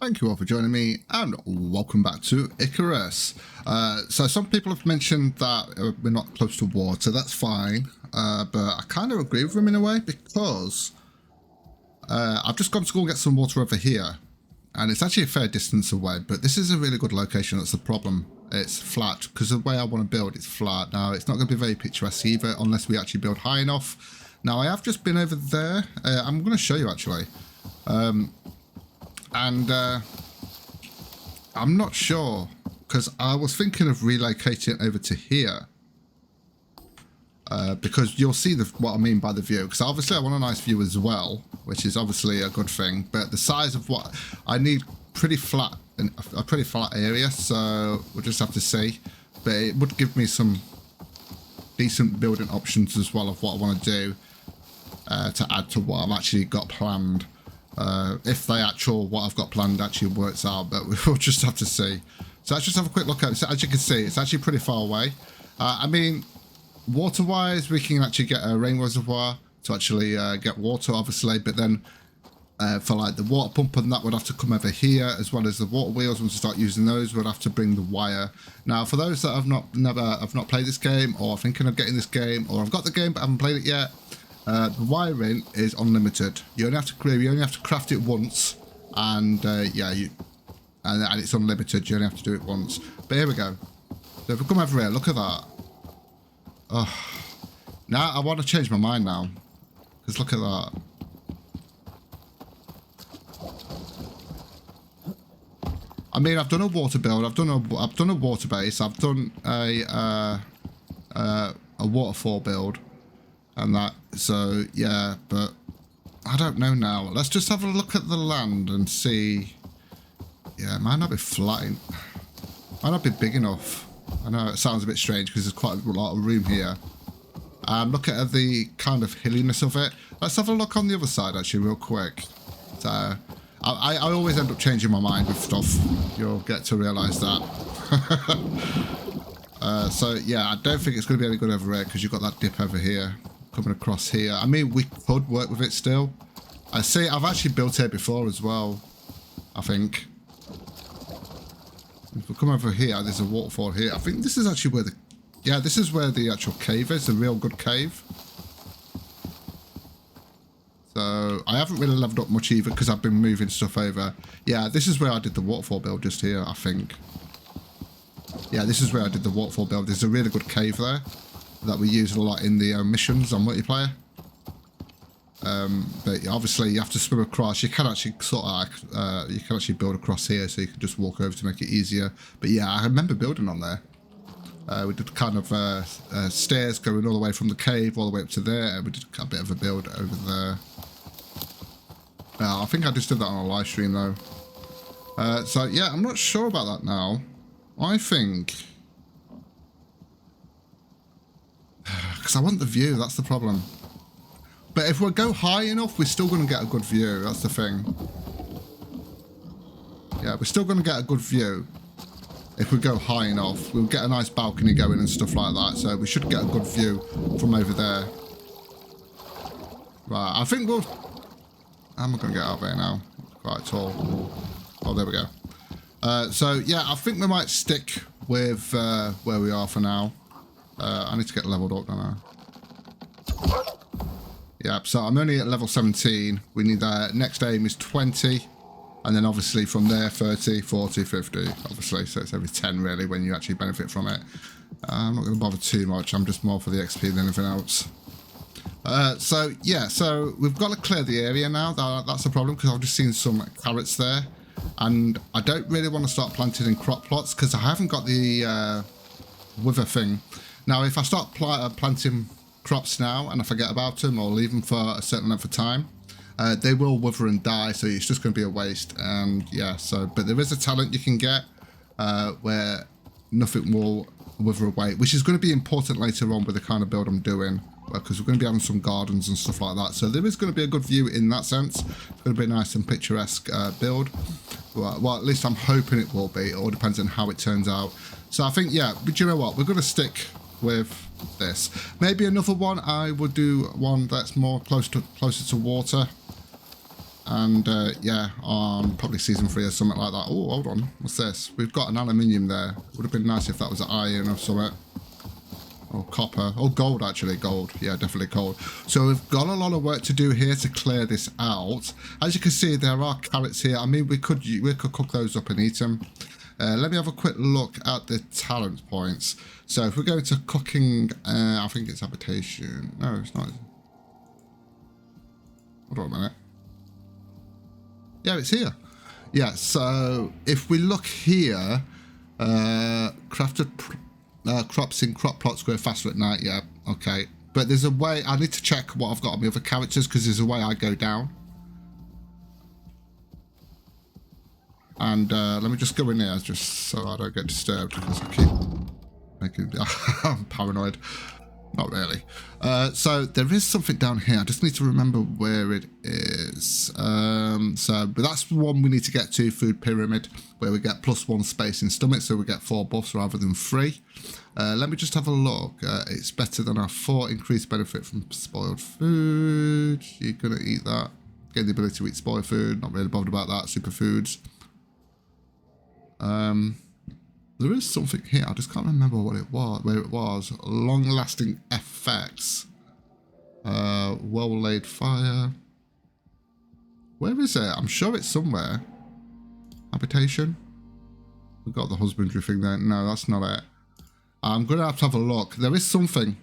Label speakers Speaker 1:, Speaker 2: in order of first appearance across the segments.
Speaker 1: Thank you all for joining me and welcome back to ICARUS. So some people have mentioned that we're not close to water. That's fine, but I kind of agree with them in a way because I've just gone to go get some water over here and it's actually a fair distance away, but this is a really good location. That's the problem. It's flat because the way I want to build it's flat. Now it's not going to be very picturesque either unless we actually build high enough. Now I have just been over there. I'm going to show you actually. And I'm not sure because I was thinking of relocating over to here because you'll see what I mean by the view, because obviously I want a nice view as well, which is obviously a good thing, but the size of what I need pretty flat, a pretty flat area, so we'll just have to see. But it would give me some decent building options as well of what I want to do to add to what I've actually got planned. If what I've got planned actually works out, but we'll just have to see. So let's just have a quick look at it. So as you can see, it's actually pretty far away. I mean, water-wise, we can actually get a rain reservoir to actually get water, obviously, but then for like the water pump and that would have to come over here, as well as the water wheels. Once we start using those, we'll have to bring the wire. Now, for those that have not played this game, or are thinking of getting this game, or I've got the game but haven't played it yet, the wiring is unlimited. You only have to craft it once, and yeah, and it's unlimited. You only have to do it once. But here we go. So if we come over here, look at that. Oh, now I want to change my mind now, because look at that. I mean, I've done a water build. I've done a water base. I've done a waterfall build. And that, so yeah, but I don't know now. Let's just have a look at the land and see. Yeah, it might not be flat. Might not be big enough. I know it sounds a bit strange because there's quite a lot of room here. Look at the kind of hilliness of it. Let's have a look on the other side actually real quick. So I always end up changing my mind with stuff. You'll get to realise that. So yeah, I don't think it's going to be any good over here because you've got that dip over here. Coming across here. I mean, we could work with it still. I see, I've actually built here before as well, I think. If we come over here, there's a waterfall here. I think this is actually where this is where the actual cave is, a real good cave. So, I haven't really leveled up much either because I've been moving stuff over. Yeah, this is where I did the waterfall build just here, I think. Yeah, this is where I did the waterfall build. There's a really good cave there that we use a lot in the missions on multiplayer. But obviously you have to swim across. You can actually you can actually build across here, so you can just walk over to make it easier. But yeah, I remember building on there. We did kind of stairs going all the way from the cave all the way up to there. We did a bit of a build over there. I think I just did that on a live stream though. So yeah, I'm not sure about that now. I think, because I want the view, that's the problem. But if we go high enough, we're still going to get a good view. That's the thing. Yeah, we're still going to get a good view. If we go high enough, we'll get a nice balcony going and stuff like that. So we should get a good view from over there. Right, I think we'll... I'm not going to get out there now. Quite tall. Oh, there we go. So, yeah, I think we might stick with where we are for now. I need to get leveled up, don't I? Yeah, so I'm only at level 17. We need next aim is 20. And then obviously from there, 30, 40, 50, obviously. So it's every 10 really when you actually benefit from it. I'm not going to bother too much. I'm just more for the XP than anything else. So, yeah, so we've got to clear the area now. That's the problem because I've just seen some carrots there. And I don't really want to start planting in crop plots because I haven't got the wither thing. Now, if I start planting crops now and I forget about them or leave them for a certain length of time, they will wither and die, so it's just going to be a waste. And yeah, so, but there is a talent you can get where nothing will wither away, which is going to be important later on with the kind of build I'm doing, because we're going to be having some gardens and stuff like that. So there is going to be a good view in that sense. It's going to be a nice and picturesque build. Well, at least I'm hoping it will be. It all depends on how it turns out. So I think, yeah, but you know what? We're going to stick with this. Maybe another one, I would do one that's more closer to water. And yeah, on probably season 3 or something like that. Oh, hold on. What's this? We've got an aluminium there. Would have been nice if that was iron or something. Or copper. Oh, gold, actually. Gold. Yeah, definitely gold. So we've got a lot of work to do here to clear this out. As you can see, there are carrots here. I mean, we could cook those up and eat them. Let me have a quick look at the talent points. So if we go to cooking, I think it's habitation. No, it's not. Hold on a minute. Yeah, it's here. Yeah, so if we look here, crafted crops in crop plots grow faster at night. Yeah, okay. But there's a way, I need to check what I've got on my other characters because there's a way I go down. And let me just go in there just so I don't get disturbed because I keep making, I'm paranoid. Not really. So there is something down here. I just need to remember where it is. But that's the one we need to get to, food pyramid, where we get +1 space in stomach, so we get 4 buffs rather than 3. Let me just have a look. It's better than our 4 increased benefit from spoiled food. You're going to eat that. Gain the ability to eat spoiled food. Not really bothered about that. Superfoods. There is something here. I just can't remember what it was. Where it was. Long-lasting effects. Well-laid fire. Where is it? I'm sure it's somewhere. Habitation. We've got the husbandry thing there. No, that's not it. I'm going to have a look. There is something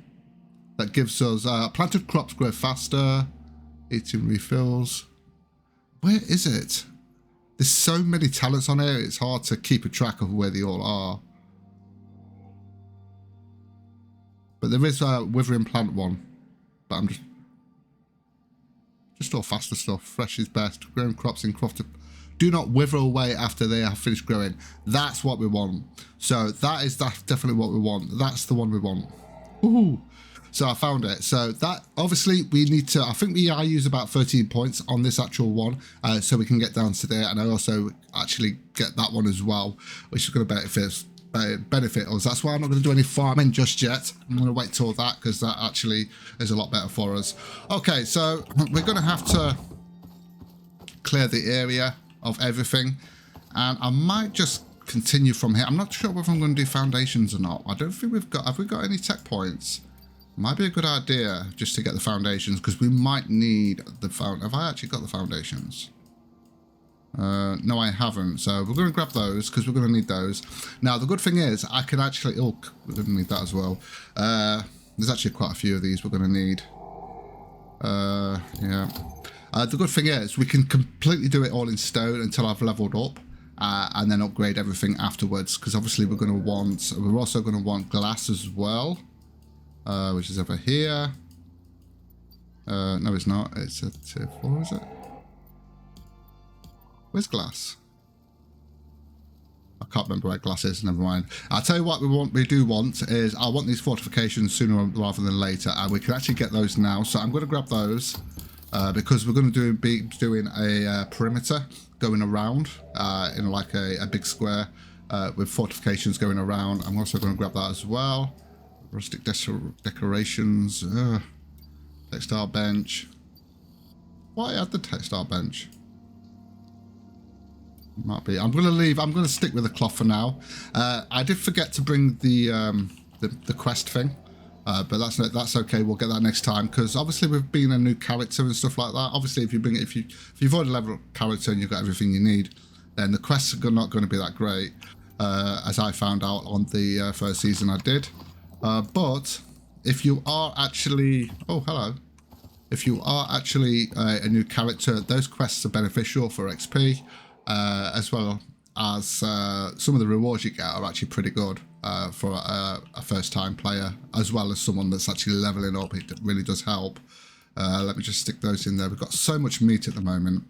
Speaker 1: that gives us planted crops grow faster. Eating refills. Where is it? There's so many talents on here, it's hard to keep a track of where they all are. But there is a withering plant one. But I'm just all faster stuff. Fresh is best. Growing crops in crofted. Do not wither away after they have finished growing. That's what we want. So that's definitely what we want. That's the one we want. Ooh. So I found it. So that, obviously, we need to, I think I use about 13 points on this actual one, so we can get down to there. And I also actually get that one as well, which is going to benefit us. That's why I'm not going to do any farming just yet. I'm going to wait till that, because that actually is a lot better for us. Okay, so we're going to have to clear the area of everything. And I might just continue from here. I'm not sure whether I'm going to do foundations or not. I don't think we've got, have we got any tech points? Might be a good idea just to get the foundations, because we might need the have I actually got the foundations? No, I haven't. So we're going to grab those because we're going to need those. Now, the good thing is I can actually, oh, we're going to need that as well. There's actually quite a few of these we're going to need. Yeah. The good thing is we can completely do it all in stone until I've leveled up. And then upgrade everything afterwards, because obviously we're also going to want glass as well. Which is over here. No, it's not. It's a tier 4, is it? Where's glass? I can't remember where glass is. Never mind. I'll tell you what we do want is I want these fortifications sooner rather than later, and we can actually get those now. So I'm going to grab those because we're going to be doing a perimeter going around in like a big square with fortifications going around. I'm also going to grab that as well. Rustic decorations. Textile bench. Why add the textile bench? Might be. I'm going to leave. I'm going to stick with the cloth for now. I did forget to bring the quest thing, but that's okay. We'll get that next time, because obviously we've been a new character and stuff like that. Obviously, if you've already leveled up character and you've got everything you need, then the quests are not going to be that great, as I found out on the first season I did. But if you are actually, oh hello, if you are actually a new character, those quests are beneficial for XP, as well as some of the rewards you get are actually pretty good for a first-time player, as well as someone that's actually leveling up. It really does help. Let me just stick those in there. We've got so much meat at the moment.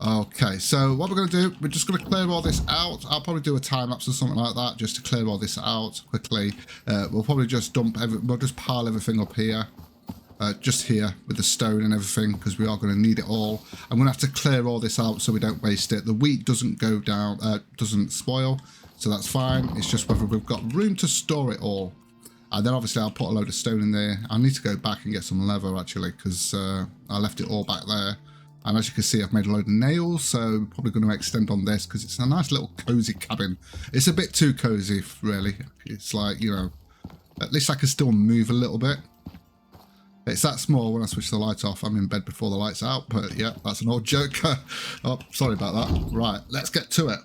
Speaker 1: Okay, so what we're going to do, we're just going to clear all this out. I'll probably do a time-lapse or something like that just to clear all this out quickly. We'll probably just we'll just pile everything up here. Just here with the stone and everything, because we are going to need it all. I'm going to have to clear all this out so we don't waste it. The wheat doesn't go down, doesn't spoil, so that's fine. It's just whether we've got room to store it all. And then obviously I'll put a load of stone in there. I need to go back and get some leather actually, because I left it all back there. And as you can see, I've made a load of nails, so I'm probably going to extend on this because it's a nice little cozy cabin. It's a bit too cozy, really. It's like, you know, at least I can still move a little bit. It's that small. When I switch the lights off, I'm in bed before the lights out. But yeah, that's an old joke. Oh, sorry about that. Right, let's get to it.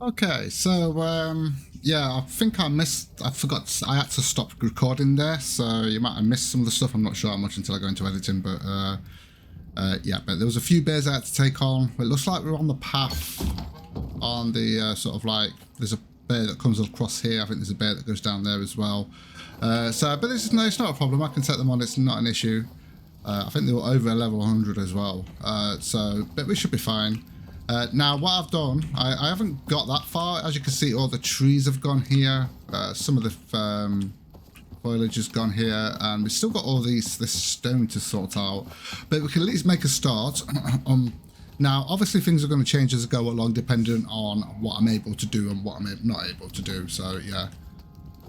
Speaker 1: Okay, so yeah, I think I forgot, I had to stop recording there, so you might have missed some of the stuff. I'm not sure how much until I go into editing, but yeah, but there was a few bears I had to take on. It looks like we're on the path on the sort of like, there's a bear that comes across here. I think there's a bear that goes down there as well. But this is, no, it's not a problem. I can set them on, it's not an issue. I think they were over level 100 as well, but we should be fine. Now, what I've done, I haven't got that far. As you can see, all the trees have gone here. Some of the foliage has gone here, and we've still got all this stone to sort out. But we can at least make a start. Now, obviously, things are going to change as I go along, depending on what I'm able to do and what I'm not able to do. So, yeah.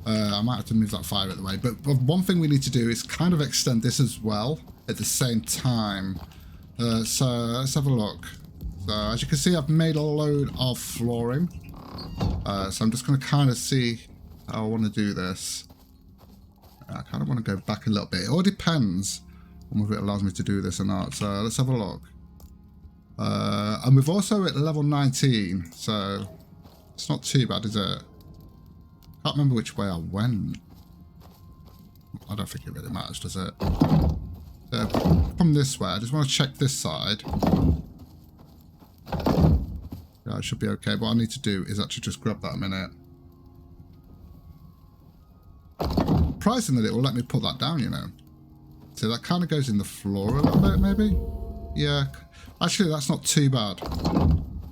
Speaker 1: I might have to move that fire out of the way. But one thing we need to do is kind of extend this as well at the same time. So let's have a look. So as you can see, I've made a load of flooring. So I'm just going to kind of see how I want to do this. I kind of want to go back a little bit. It all depends on whether it allows me to do this or not. So let's have a look. And we've also at level 19. So it's not too bad, is it? Can't remember which way I went. I don't think it really matters, does it? From this way, I just want to check this side. Yeah, it should be okay. What I need to do is actually just grab that a minute. Surprisingly, it will let me put that down, you know. So that kind of goes in the floor a little bit, maybe? Yeah. Actually, that's not too bad.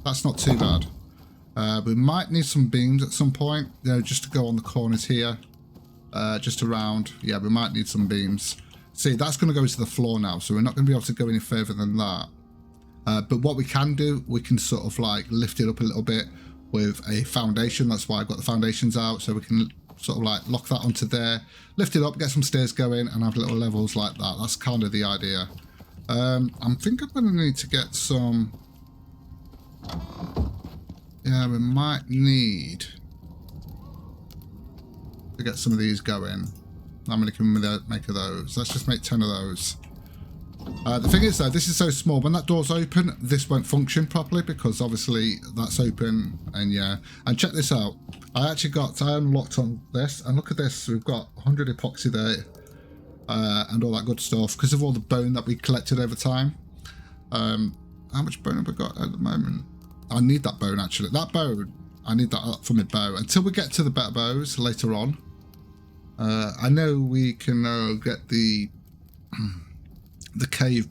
Speaker 1: That's not too bad. We might need some beams at some point, you know, just to go on the corners here. Just around. Yeah, we might need some beams. See, that's going to go into the floor now, so we're not going to be able to go any further than that. But what we can do, we can sort of like lift it up a little bit with a foundation. That's why I got the foundations out, so we can sort of like lock that onto there, lift it up, get some stairs going, and have little levels like that. That's kind of the idea. I think I'm going to need to get some... Yeah, we might need to get some of these going. How many can we make of those? Let's just make 10 of those. The thing is though, this is so small, when that door's open, this won't function properly because obviously that's open, and yeah. And check this out. I unlocked on this, and look at this. We've got 100 epoxy there, and all that good stuff because of all the bone that we collected over time. How much bone have we got at the moment? I need that bone actually. That bone, I need that up for my bow. Until we get to the better bows later on. I know we can get the cave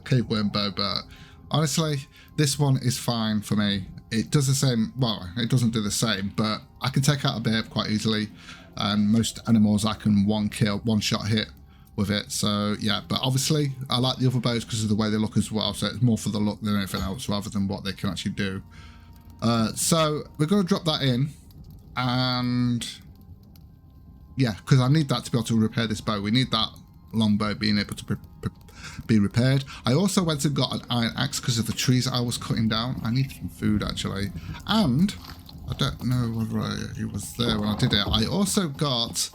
Speaker 1: cave worm bow, but honestly, this one is fine for me. It does the same. Well, it doesn't do the same, but I can take out a bear quite easily, and most animals I can one shot hit with it. So yeah, but obviously I like the other bows because of the way they look as well. So it's more for the look than anything else, rather than what they can actually do. So we're going to drop that in, and yeah, because I need that to be able to repair this bow. We need that longbow being able to be repaired. I also went and got an iron axe because of the trees I was cutting down. I need some food actually, and I don't know whether it was there when I did it. I also got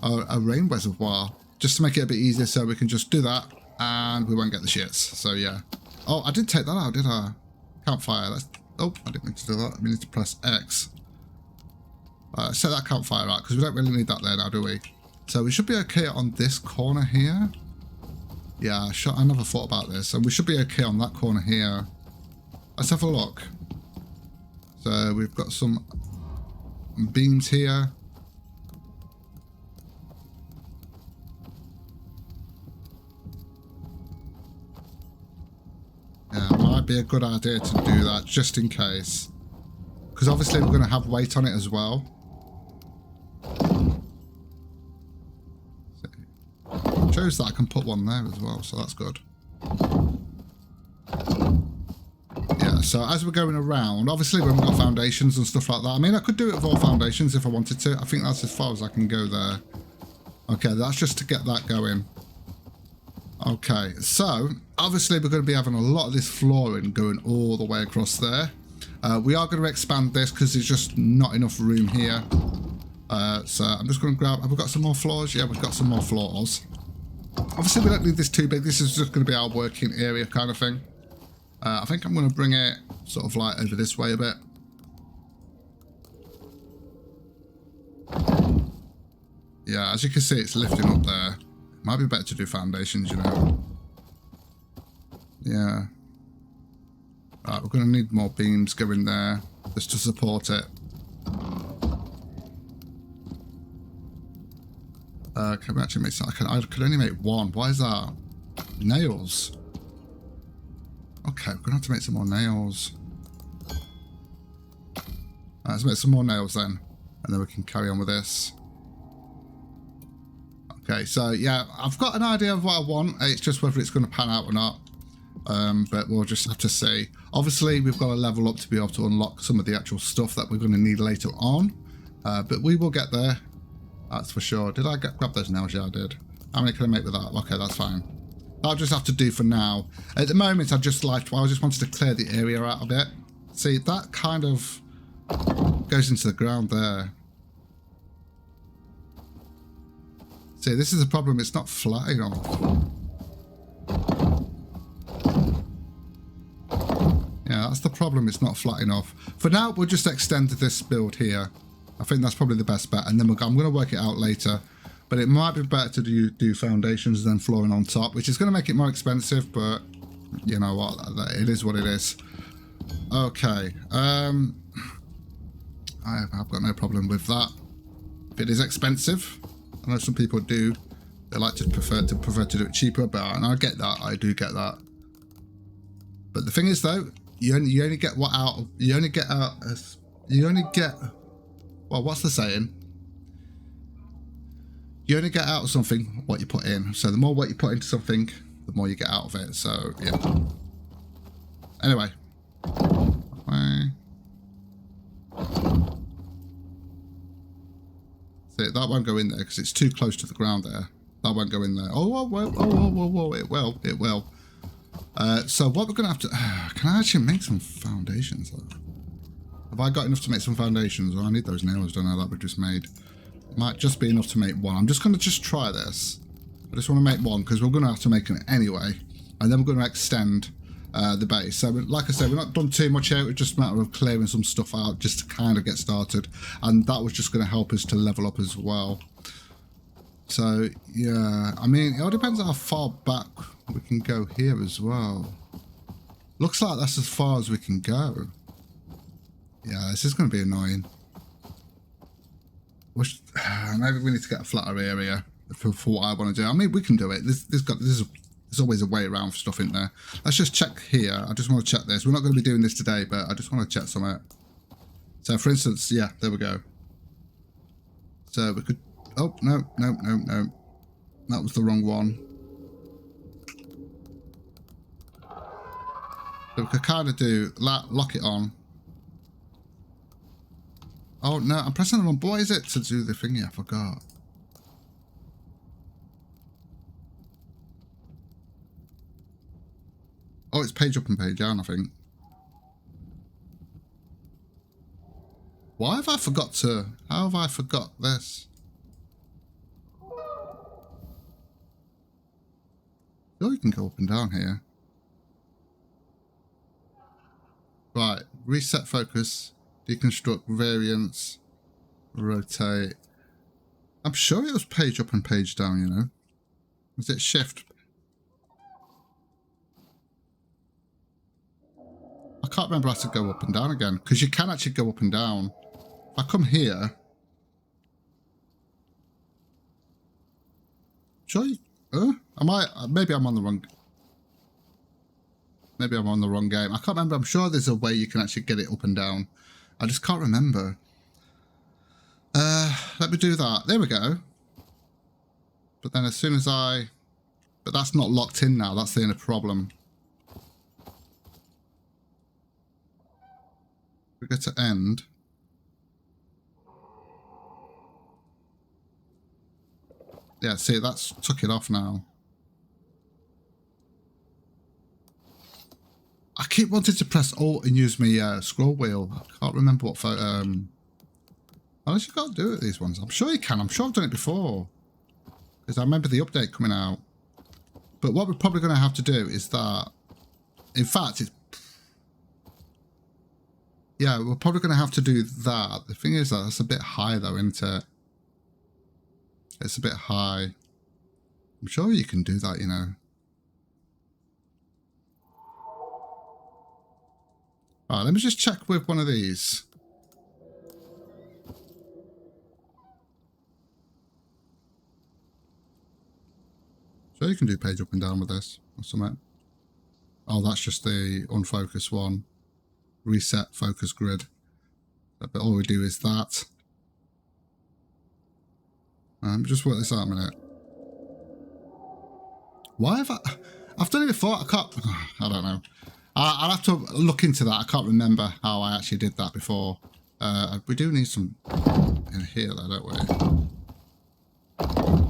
Speaker 1: a rain reservoir just to make it a bit easier, so we can just do that and we won't get the shits. So yeah. Oh, I did take that out, did I? Campfire. Oh, I didn't mean to do that. We need to press X. Set that campfire out because we don't really need that there now, do we? So we should be okay on this corner here. Yeah, I never thought about this. So we should be okay on that corner here. Let's have a look. So we've got some beams here. Yeah, it might be a good idea to do that just in case. Because obviously we're going to have weight on it as well. Shows that I can put one there as well, so that's good. Yeah, so as we're going around, obviously we haven't got foundations and stuff like that. I mean, I could do it with all foundations if I wanted to. I think that's as far as I can go there. Okay, that's just to get that going. Okay, so obviously we're going to be having a lot of this flooring going all the way across there. We are going to expand this because there's just not enough room here. So I'm just going to grab... Have we got some more floors? Yeah, we've got some more floors. Obviously, we don't need this too big. This is just going to be our working area kind of thing. I think I'm going to bring it sort of like over this way a bit. Yeah, as you can see, it's lifting up there. Might be better to do foundations, you know. Yeah. Right, we're going to need more beams going there just to support it. Can we actually make some? I could only make one. Why is that? Nails. Okay, we're going to have to make some more nails. Let's make some more nails then. And then we can carry on with this. Okay, so yeah, I've got an idea of what I want. It's just whether it's going to pan out or not. But we'll just have to see. Obviously, we've got to level up to be able to unlock some of the actual stuff that we're going to need later on. But we will get there. That's for sure. Did I grab those nails? Yeah, I did. How many can I make with that? Okay, that's fine. I'll just have to do for now. At the moment, I just wanted to clear the area out a bit. See, that kind of goes into the ground there. See, this is the problem. It's not flat enough. Yeah, that's the problem. It's not flat enough. For now, we'll just extend this build here. I think that's probably the best bet, and then I'm going to work it out later. But it might be better to do foundations than flooring on top, which is going to make it more expensive, but you know what? It is what it is. Okay. I've got no problem with that. If it is expensive, I know some people do. They like to prefer to do it cheaper, but and I get that. I do get that. But the thing is, though, you only get what out of you only get out as you only get. Well, what's the saying? You only get out of something what you put in. So the more what you put into something, the more you get out of it. So, yeah. Anyway. See, that won't go in there because it's too close to the ground there. That won't go in there. Oh, whoa. It will. So what we're going to have to... can I actually make some foundations, though? Have I got enough to make some foundations? Well, I need those nails, don't I, that we just made. Might just be enough to make one. I'm just going to try this. I just want to make one because we're going to have to make it anyway. And then we're going to extend the base. So, like I said, we're not done too much here. It's just a matter of clearing some stuff out just to kind of get started. And that was just going to help us to level up as well. So, yeah. I mean, it all depends on how far back we can go here as well. Looks like that's as far as we can go. Yeah, this is going to be annoying. Maybe we need to get a flatter area for what I want to do. I mean, we can do it. There's always a way around for stuff in there. Let's just check here. I just want to check this. We're not going to be doing this today, but I just want to check something. So, for instance, yeah, there we go. So we could... Oh, no. That was the wrong one. So we could kind of do... Lock it on. Oh no, I'm pressing the wrong. What is it to do the thingy? I forgot. Oh, it's page up and page down, I think. Why have I forgot to... How have I forgot this? Sure, you can go up and down here. Right, reset focus, deconstruct variance, rotate. I'm sure it was page up and page down, you know. Was it shift? I can't remember how to go up and down again, because you can actually go up and down. If I come here... Sure you... Am I... Maybe I'm on the wrong... Maybe I'm on the wrong game. I can't remember. I'm sure there's a way you can actually get it up and down. I just can't remember. Let me do that. There we go. But then as soon as I... But that's not locked in now. That's the only problem. We go to end. Yeah, see, that's took it off now. I keep wanting to press Alt and use my scroll wheel. I can't remember what photo... Unless you can't do it these ones. I'm sure you can. I'm sure I've done it before. Because I remember the update coming out. But what we're probably going to have to do is that... In fact, it's... Yeah, we're probably going to have to do that. The thing is that that's a bit high though, isn't it? It's a bit high. I'm sure you can do that, you know. Alright, let me just check with one of these. So you can do page up and down with this or something. Oh, that's just the unfocused one. Reset focus grid. But all we do is that. Just work this out a minute. Why have I've done it before. I can't... I don't know. I'll have to look into that. I can't remember how I actually did that before. We do need some in here though, don't we?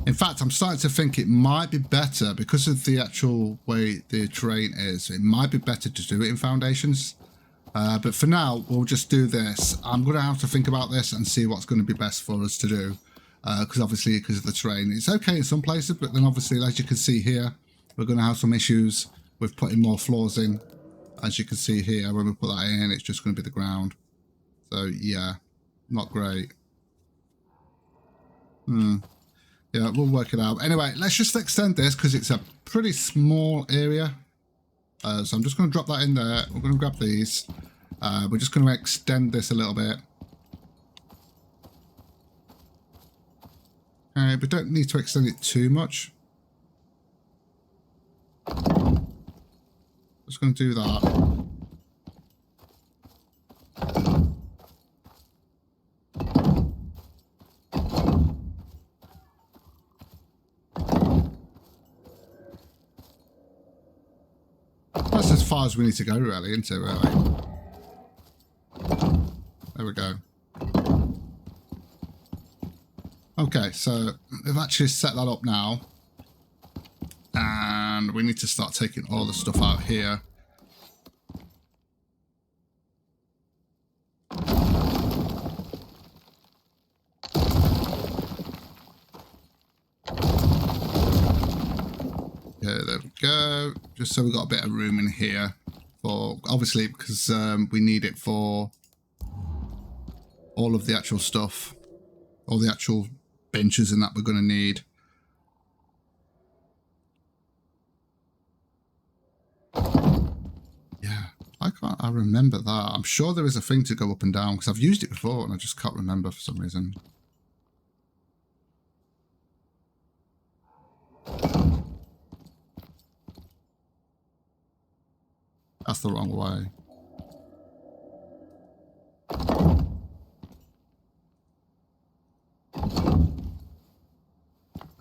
Speaker 1: In fact, I'm starting to think it might be better, because of the actual way the terrain is, it might be better to do it in foundations. But for now, we'll just do this. I'm going to have to think about this and see what's going to be best for us to do. Because obviously, because of the terrain, it's okay in some places, but then obviously, as you can see here, we're going to have some issues with putting more floors in. As you can see here, when we put that in, it's just going to be the ground. So, yeah, not great. Yeah, we'll work it out. Anyway, let's just extend this because it's a pretty small area. So I'm just going to drop that in there. We're going to grab these. We're just going to extend this a little bit. We don't need to extend it too much. Just going to do that. That's as far as we need to go, really, isn't it, really? There we go. Okay, so we've actually set that up now. And we need to start taking all the stuff out here. Okay, there we go. Just so we've got a bit of room in here. For obviously, because we need it for all of the actual stuff. All the actual benches and that we're going to need. I remember that. I'm sure there is a thing to go up and down because I've used it before and I just can't remember for some reason. That's the wrong way.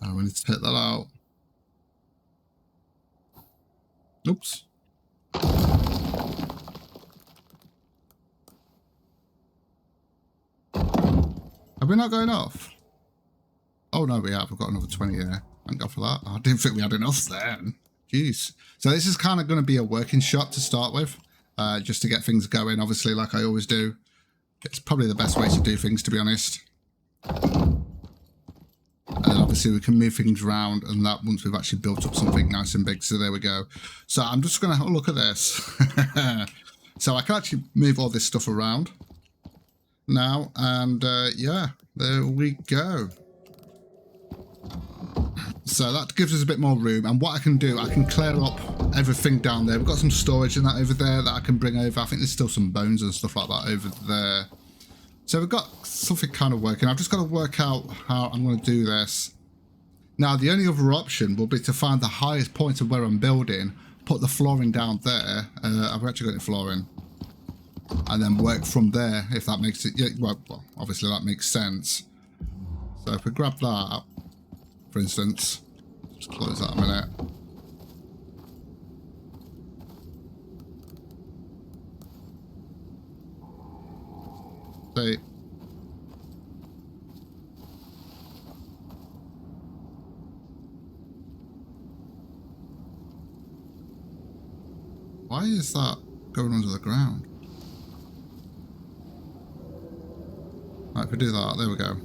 Speaker 1: Oh, we need to take that out. Oops. Have we not going off? Oh no, we have. We've got another 20 there. Thank God for that. I didn't think we had enough then. Jeez. So this is kind of going to be a working shot to start with, just to get things going, obviously, like I always do. It's probably the best way to do things, to be honest. And then obviously we can move things around, and that once we've actually built up something nice and big. So there we go. So I'm just going to have a look at this. So I can actually move all this stuff around now, and yeah, there we go. So that gives us a bit more room, and what I can do, I can clear up everything down there. We've got some storage in that over there that I can bring over. I think there's still some bones and stuff like that over there. So we've got something kind of working. I've just got to work out how I'm going to do this. Now, the only other option will be to find the highest point of where I'm building, put the flooring down there. I've actually got any flooring. And then work from there, if that makes it... Yeah, well, obviously that makes sense. So if we grab that, for instance, just close that a minute. See. Why is that going under the ground? Right, if we do that, there we go.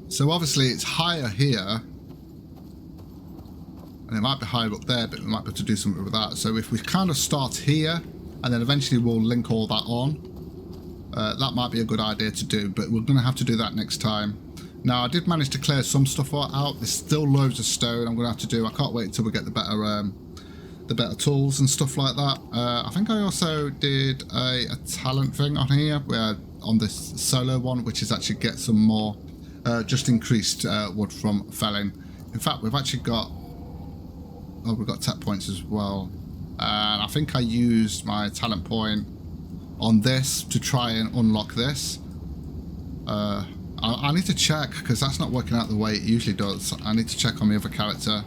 Speaker 1: So obviously it's higher here. And it might be higher up there, but we might be able to do something with that. So if we kind of start here, and then eventually we'll link all that on. That might be a good idea to do, but we're going to have to do that next time. Now, I did manage to clear some stuff out. There's still loads of stone I'm going to have to do. I can't wait until we get the better tools and stuff like that. I think I also did a talent thing on here, where on this solo one, which is actually get some more just increased wood from felling. In fact, we've actually got... Oh, we've got tech points as well. And I think I used my talent point on this to try and unlock this. I need to check, because that's not working out the way it usually does. I need to check on the other character.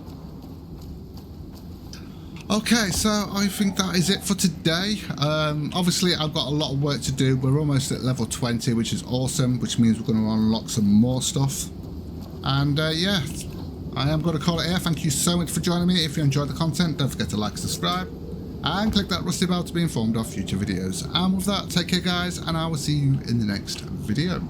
Speaker 1: Okay, so I think that is it for today. Obviously, I've got a lot of work to do. We're almost at level 20, which is awesome, which means we're going to unlock some more stuff. And yeah, I am going to call it here. Thank you so much for joining me. If you enjoyed the content, don't forget to like, subscribe, and click that rusty bell to be informed of future videos. And with that, take care guys, and I will see you in the next video.